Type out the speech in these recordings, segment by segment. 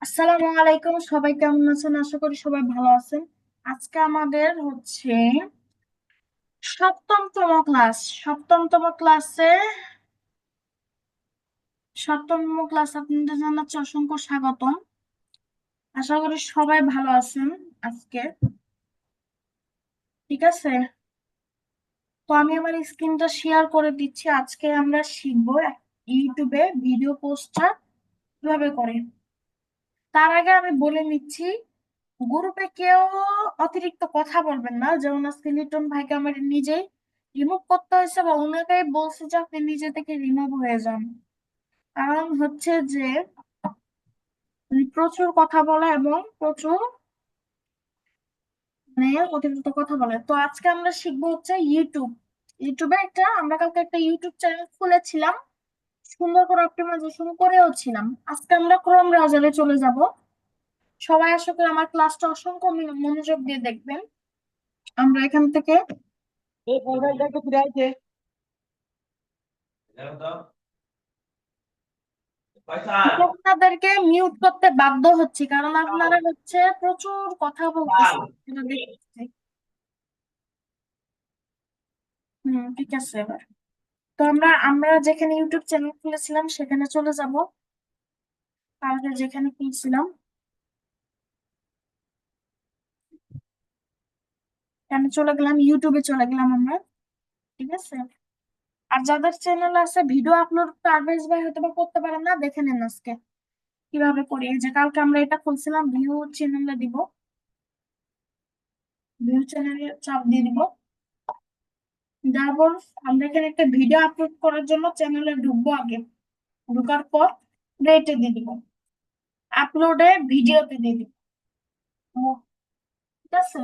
আসসালামু আলাইকুম, সবাই কেমন আছেন? আশা করি সবাই ভালো আছেন। আজকে আমাদের হচ্ছে সপ্তমতম ক্লাস। সপ্তমতম ক্লাসে সপ্তমতম ক্লাস আপনাদের জানাচ্ছি অসংখ্য স্বাগতম। আশা করি সবাই ভালো আছেন আজকে। ঠিক আছে, তো আমি আমার স্ক্রিনটা শেয়ার করে দিচ্ছি। আজকে আমরা শিখবো ইউটিউবে ভিডিও পোস্টটা কিভাবে করে। তার আগে আমি বলে নিচ্ছি, গ্রুপে কেউ অতিরিক্ত কথা বলবেন না। যেমন আজকে লিটন ভাইকে আমার নিজেই রিমুভ করতে হয়েছে, বা ওনাকেই বলছে যে আপনি নিজে থেকে রিমুভ হয়ে যান। কারণ হচ্ছে যে উনি প্রচুর কথা বলে এবং প্রচুর অতিরিক্ত কথা বলে। তো আজকে আমরা শিখবো হচ্ছে ইউটিউবে আমরা কালকে একটা ইউটিউব চ্যানেল খুলেছিলাম, সুন্দর করে অপটিমাইজেশন করেও ছিলাম। আজকে আমরা ক্রোম ব্রাউজারে চলে যাব। সবাই আশা করি আমার ক্লাসটা অসংখ্য মনোযোগ দিয়ে দেখবেন। আমরা এখান থেকে এই মোবাইলটা একটু ফিরে আইছে। আপনাদেরকে মিউট করতে বাধ্য হচ্ছি, কারণ আপনারা হচ্ছে প্রচুর কথা বলতেছেন, এটা দেখতেছি। ঠিক আছে। এবার তো আমরা যেখানে ইউটিউব চ্যানেল খুলেছিলাম সেখানে চলে যাব। কালকে যেখানে খুলছিলাম এখানে চলে গেলাম, ইউটিউবে চলে গেলাম আমরা। ঠিক আছে, আর যাদের চ্যানেল আছে ভিডিও আপলোড পারভেজ ভাই হয়তো বা করতে পারেন না, দেখে নেন আজকে কিভাবে করি। এই যে কালকে আমরা এটা খুলছিলাম, ভিউ চ্যানেলে দিব, ভিউ চ্যানেলে চাপ দিয়ে দিব। তারপর আমরা এখানে একটা ভিডিও আপলোড করার জন্য চ্যানেলে ঢুকবো আগে। ঢোকার পর রেটে দিয়ে দিব, আপলোডে ভিডিওতে দিয়ে দিব। ও, ঠিক আছে,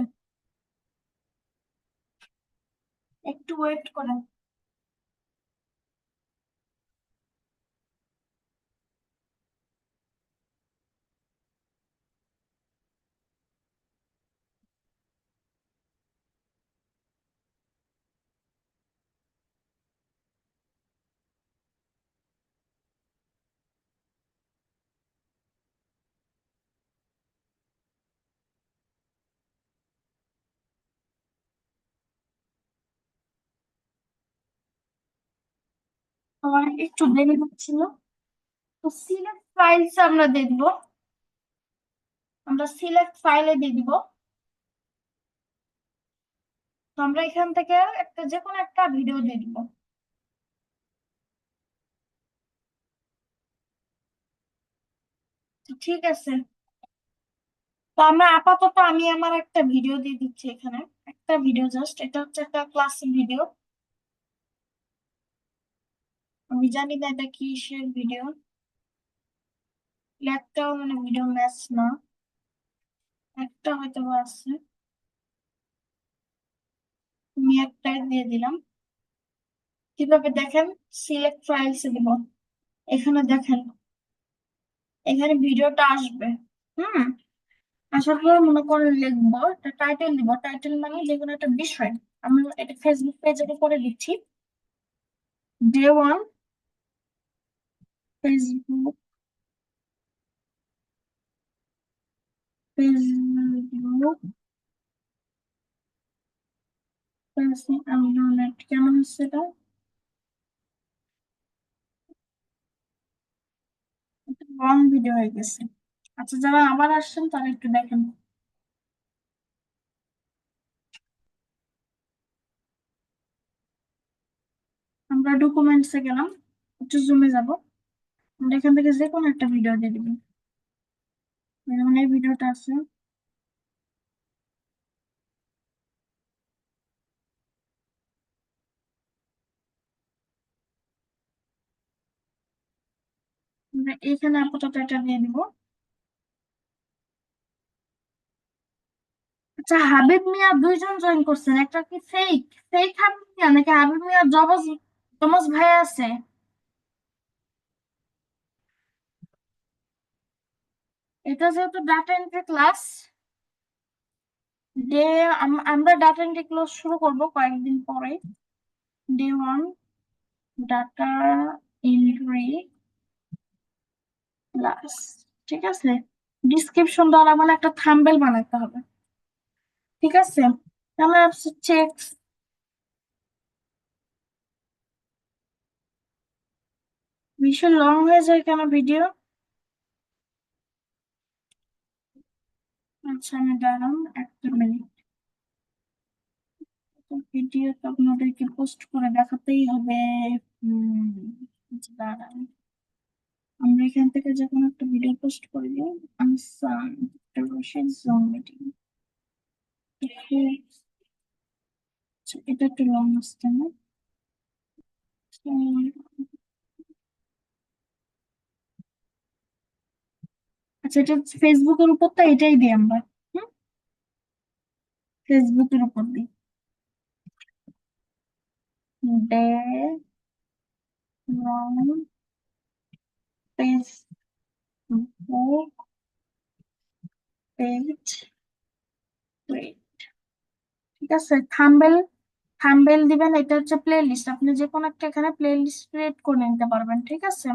একটু ওয়েট করেন। আমার একটু দেরি হচ্ছিল। তো সিলেক্ট ফাইলস আমরা দিয়ে দিব, আমরা সিলেক্ট ফাইলে দিয়ে দিব। তো আমরা এখান থেকে যে কোনো একটা ভিডিও দিয়ে দিব। তো ঠিক আছে, তো আমরা আপাতত আমি আমার একটা ভিডিও দিয়ে দিচ্ছি এখানে। একটা ভিডিও, জাস্ট এটা হচ্ছে একটা ক্লাস ভিডিও। আমি জানি না এটা কিসের ভিডিও, একটাও ভিডিও ম্যাচ না, একটা হয়তো বা আছে। আমি একটাই দিয়ে দিলাম। কিভাবে দেখেন, সিলেক্ট ফাইলস দিব, এখানে দেখেন, এখানে ভিডিওটা আসবে। হুম, আসার পর মনে করে লিখবো একটা টাইটেল দিব। টাইটেল মানে যে কোনো একটা বিষয়। আমি এটা ফেসবুক পেজে করে দিচ্ছি, ডে 1 ফেসবুক, ফেসবুক কেমন হচ্ছে এটা? রং ভিডিও হয়ে গেছে। আচ্ছা, যারা আবার আসছেন তারা একটু দেখেন। আমরা ডকুমেন্টসে গেলাম, একটু জুমে যাব। আমরা এখান থেকে যে কোনো একটা ভিডিও দিয়ে দিবি, যেমন এই ভিডিওটা আছে। আমরা এখানে আপাতত এটা দিয়ে দিব। আচ্ছা, হাবিব মিয়া দুইজন জয়েন করছেন, একটা কি ফেক? ফেক হাবিব মিয়া নাকি হাবিব মিয়া জবজ জমজ ভাই আছে? এটা যেহেতু ডাটা এন্ট্রি ক্লাস, ডে আমরা ডাটা এন্ট্রি ক্লাস শুরু করব কয়েকদিন পরে। ডে 1 ডাটা এন্ট্রি ক্লাস, ঠিক আছে। ডিসক্রিপশন দেওয়া লাগবে না, একটা থাম্বনেল বানাতে হবে। ঠিক আছে, আমরা চেক। ভীষণ লং হয়ে যায় কেন ভিডিও? আচ্ছা, আমি দাঁড়ান একটা মিনিট। ভিডিও তো আপনাদেরকে পোস্ট করে দেখাতেই হবে। আচ্ছা, দাঁড়ান, আমরা এখান থেকে যে কোনো একটা ভিডিও পোস্ট করে দিই। আনসান বসে জুম মিটিং। আচ্ছা, এটা একটু লং আসছে না? উম, আচ্ছা, এটা ফেসবুকের উপর তো এটাই দিই আমরা। হুম, ফেসবুকের উপর দিই। Day long Facebook page. ঠিক আছে, থাম্বেল। থাম্বেল দিবেন, এটা হচ্ছে প্লে লিস্ট, আপনি যে কোনো একটা এখানে প্লে লিস্ট ক্রিয়েট করে নিতে পারবেন। ঠিক আছে,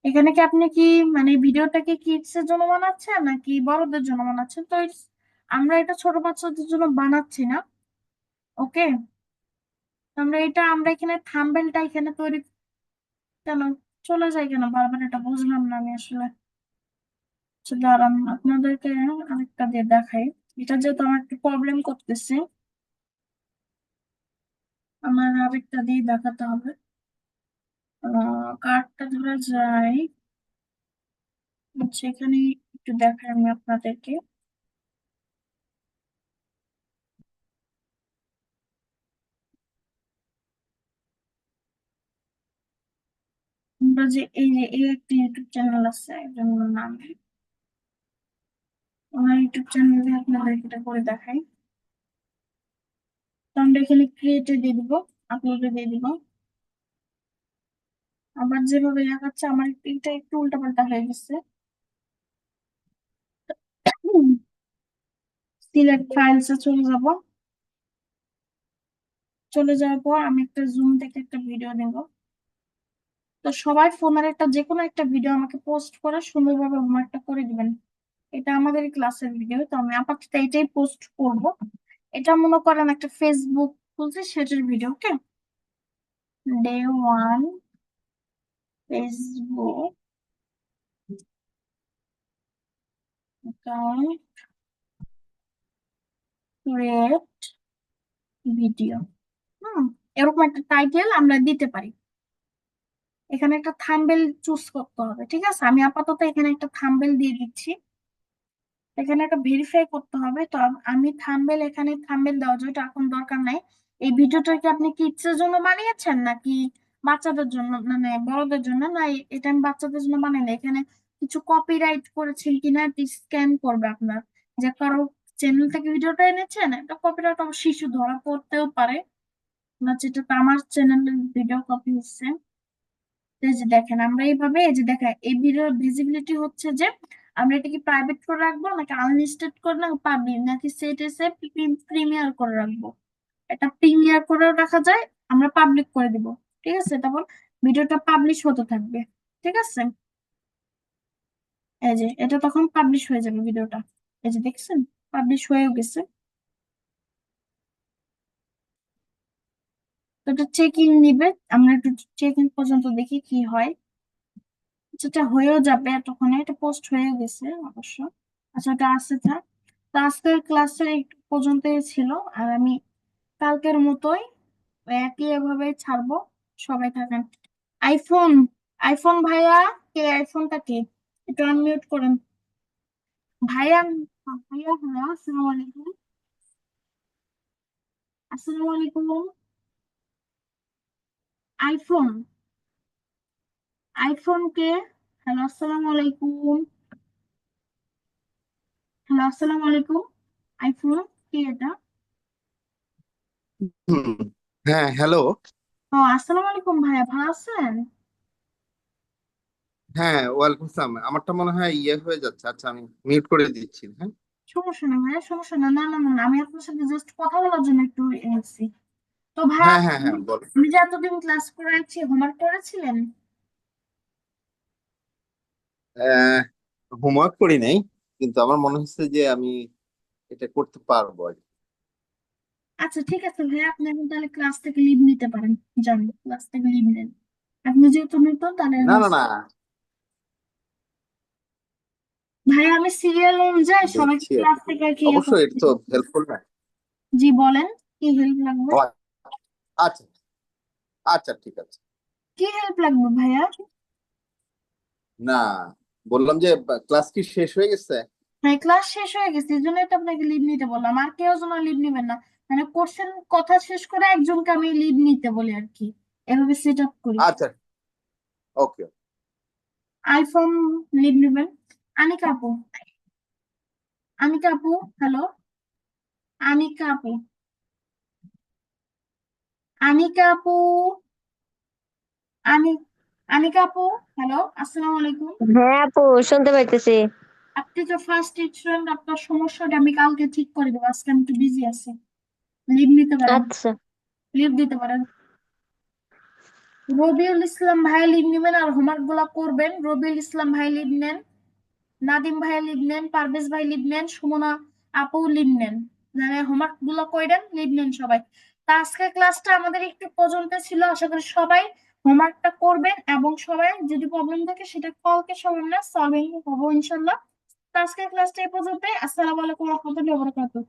এখানে কি আপনি কি মানে ভিডিওটাকে কিডস এর জন্য বানাচ্ছেন নাকি বড়দের জন্য বানাচ্ছেন? তো আমরা এটা ছোট বাচ্চাদের জন্য বানাচ্ছি না। ওকে, আমরা এখানে থাম্বেলটা এখানে তৈরি কেন চলে যায় কেন বারবার, এটা বুঝলাম না আমি আসলে। আচ্ছা, দাঁড়ান আপনাদেরকে আরেকটা দিয়ে দেখাই। এটা যেহেতু আমার একটু প্রবলেম করতেছে, আমার আরেকটা দিয়ে দেখাতে হবে। কার্ডটা ধরা যায় হচ্ছে এখানে, একটু দেখাই আমি আপনাদেরকে। আমরা যে এই একটা ইউটিউব চ্যানেল আছে একজন নামে, ওনার ইউটিউব চ্যানেলে আপনাদের এটা করে দেখাই। তো আমরা এখানে ক্রিয়েটে দিয়ে দিব, আপলোডে দিয়ে দিব। আবার যেভাবে দেখাচ্ছে আমার এটা একটু উল্টাপাল্টা হয়ে গেছে। সিলেক্ট ফাইলসে চলে যাব। চলে যাওয়ার পর আমি একটা জুম থেকে একটা ভিডিও নেব। তো সবাই ফোনের একটা যে কোনো একটা ভিডিও আমাকে পোস্ট করে সুন্দরভাবে হোমওয়ার্কটা করে দিবেন। এটা আমাদের ক্লাসের ভিডিও, তো আমি আপাতত এটাই পোস্ট করব। এটা মনে করেন একটা ফেসবুক খুলছে সেটার video. Okay, day 1 Facebook account create video. এরকম একটা টাইটেল আমরা দিতে পারি। এখানে একটা থাম্বনেল চুজ করতে হবে। ঠিক আছে, আমি আপাতত এখানে একটা থাম্বনেল দিয়ে দিচ্ছি। এখানে একটা ভেরিফাই করতে হবে। তো আমি থাম্বনেল, এখানে থাম্বনেল দেওয়া যায়, এটা এখন দরকার নাই। এই ভিডিওটা কি আপনি কিডস এর জন্য বানিয়েছেন নাকি বাচ্চাদের জন্য, মানে বড়দের জন্য? না, এটা আমি বাচ্চাদের জন্য বানাই না। এখানে কিছু কপিরাইট করেছেন কিনা স্ক্যান করবে আপনার, যে কারো চ্যানেল থেকে ভিডিওটা এনেছেন, এটা কপিরাইট শিশু ধরা পড়তেও পারে না, যেটা তো আমার চ্যানেলের ভিডিও কপি হচ্ছে। তো এই যে দেখেন, আমরা এইভাবে এই যে দেখা এই ভিডিওর ভিজিবিলিটি হচ্ছে যে আমরা এটা কি প্রাইভেট করে রাখবো নাকি আনলিস্টেড করে না পাবলিক নাকি সেট এসে প্রিমিয়ার করে রাখবো। এটা প্রিমিয়ার করেও রাখা যায়, আমরা পাবলিক করে দিব। ঠিক আছে, তারপর ভিডিওটা পাবলিশ হতে থাকবে। ঠিক আছে, এই যে এটা তখন পাবলিশ হয়ে যাবে ভিডিওটা। এই যে দেখছেন, পাবলিশ হয়েও গেছে। তো এটা চেকিং নিবে, আমরা একটু চেকিং পর্যন্ত দেখি কি হয়। যেটা হয়েও যাবে এতক্ষণে, এটা পোস্ট হয়ে গেছে অবশ্য। আচ্ছা, এটা আছে থাক। তো আজকের ক্লাসের একটু পর্যন্তই ছিল, আর আমি কালকের মতোই একই এভাবে ছাড়বো। সবাই থাকেন। আইফোন, আইফোন ভাইয়া, কে আইফোনটা কে? একটু আনমিউট করেন। ভাইয়া, ভাইয়া হ্যালো, আসসালামু আলাইকুম। আসসালামু আলাইকুম। আইফোন, আইফোন কে? হ্যালো, আসসালামু আলাইকুম। হ্যালো, আসসালামু আলাইকুম। আইফোন কে এটা? হুম। হ্যাঁ, হ্যালো। ও, আসসালামু আলাইকুম ভাইয়া, ভালো আছেন? হ্যাঁ, ওয়ালাইকুম আসসালাম। আমারটা মনে হয় ইয়ে হয়ে যাচ্ছে। আচ্ছা, আমি মিউট করে দিচ্ছি। হ্যাঁ, সমস্যা নেই ভাইয়া, সমস্যা না, না না না না, আমি আপনার সাথে জাস্ট কথা বলার জন্য একটু এসেছি। তো ভাইয়া, হ্যাঁ, হ্যাঁ, হ্যাঁ, বলো। আমি যে এতদিন ক্লাস করেছি হোমওয়ার্ক করেছিলেন? হোমওয়ার্ক করি নাই, কিন্তু আমার মনে হচ্ছে যে আমি এটা করতে পারবো আর কি। আচ্ছা ঠিক আছে ভাইয়া, আপনি এখন তাহলে ক্লাস থেকে লিভ নিতে পারেন। যান, ক্লাস থেকে লিভ নেন। আপনি যেহেতু নতুন তাহলে না না না, ভাইয়া আমি সিরিয়াল অনুযায়ী সবাইকে দেখছি আর ক্লাস কি। থেকে আর কি ইয়ে অবশ্যই এটা করতে। তো হেল্পফুল না। জি বলেন, কি হেল্প লাগবে? ও, আচ্ছা আচ্ছা ঠিক আছে। কি হেল্প লাগবে ভাইয়া? না, বললাম যে ক্লাস কি শেষ হয়ে গেছে? হ্যাঁ, ক্লাস শেষ হয়ে গেছে, এই জন্যই তো আপনাকে লিভ নিতে বললাম। আর কেউ যেন লিভ নিবেন না, মানে কোশ্চেন কথা শেষ করে একজনকে আমি লিভ নিতে বলি আর কি, এভাবে সেট আপ করি। আচ্ছা, ওকে। আইফোন লিভ নিবেন। আনিকা আপু, আনিকা আপু, হ্যালো, আনিকা আপু, আনিকা আপু, আনি আনিকা আপু, হ্যালো, আসসালামু আলাইকুম। হ্যাঁ আপু, শুনতে পাইতেছি। আপনি তো ফার্স্ট স্টুডেন্ট, আপনার সমস্যাটা আমি কালকে ঠিক করে দেবো, আজকে আমি একটু বিজি আছি। লিভ নিতে পারেন, আচ্ছা। লিভ দিতে পারেন। রবিউল ইসলাম ভাই লিভ নেবেন আর হোমওয়ার্ক গুলা করবেন। রবিউল ইসলাম ভাই লিভ নেন, নাদিম ভাই লিভ নেন, পারভেজ ভাই লিভ নেন, সুমনা আপু লিভ নেন। মানে হোমওয়ার্ক গুলো কইরেন, লিভ নেন সবাই। তা আজকের ক্লাসটা আমাদের একটু পর্যন্ত ছিল, আশা করি সবাই হোমওয়ার্কটা করবেন এবং সবাই যদি প্রবলেম থাকে সেটা কালকে সবাই আমরা সলভিং হবো ইনশাল্লাহ। তো আজকের ক্লাসটা এই পর্যন্তই। আসসালামু আলাইকুম রহমতুল্লাহি ওয়া বারাকাতুহু।